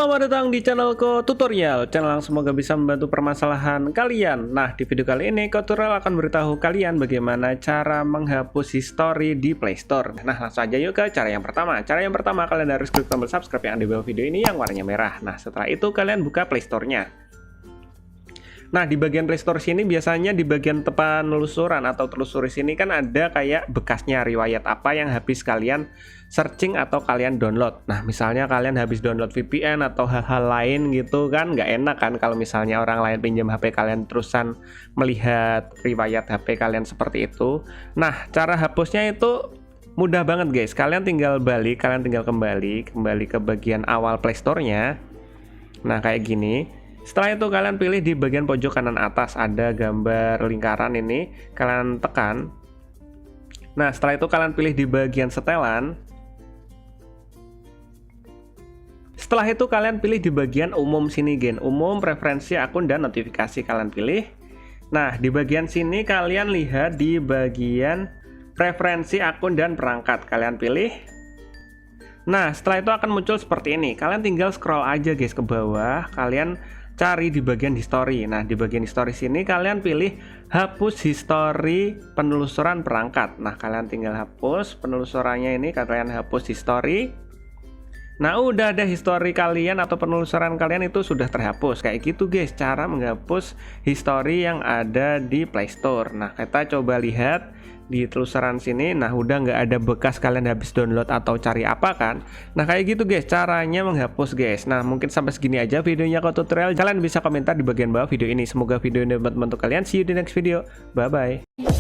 Selamat datang di channelku tutorial, channel yang semoga bisa membantu permasalahan kalian. Nah, di video kali ini tutorial akan beritahu kalian bagaimana cara menghapus history di Play Store. Nah, langsung aja yuk ke cara yang pertama. Cara yang pertama, kalian harus klik tombol subscribe yang ada di bawah video ini yang warnanya merah. Nah, setelah itu kalian buka Play Store-nya. Nah, di bagian Play Store sini biasanya di bagian penelusuran atau telusuri sini kan ada kayak bekasnya, riwayat apa yang habis kalian searching atau kalian download. Nah, misalnya kalian habis download VPN atau hal-hal lain gitu kan, nggak enak kan kalau misalnya orang lain pinjam HP kalian terusan melihat riwayat HP kalian seperti itu. Nah, cara hapusnya itu mudah banget guys. Kalian tinggal kembali ke bagian awal Play Store-nya. Nah, kayak gini. Setelah itu kalian pilih di bagian pojok kanan atas ada gambar lingkaran ini, kalian tekan. Nah, setelah itu kalian pilih di bagian setelan. Setelah itu kalian pilih di bagian umum sini, gen umum, preferensi akun dan notifikasi kalian pilih. Nah, di bagian sini kalian lihat di bagian preferensi akun dan perangkat kalian pilih. Nah, setelah itu akan muncul seperti ini. Kalian tinggal scroll aja guys ke bawah, kalian cari di bagian history. Nah, di bagian history sini kalian pilih hapus history penelusuran perangkat. Nah, kalian tinggal hapus penelusurannya ini, kalian hapus history. Nah, udah ada history kalian atau penelusuran kalian itu sudah terhapus. Kayak gitu guys, cara menghapus history yang ada di Play Store. Nah, kita coba lihat di telusuran sini. Nah, udah nggak ada bekas kalian habis download atau cari apa kan. Nah, kayak gitu guys caranya menghapus guys. Nah, mungkin sampai segini aja videonya kok tutorial. Kalian bisa komentar di bagian bawah video ini. Semoga video ini bermanfaat untuk kalian. See you di next video. Bye bye.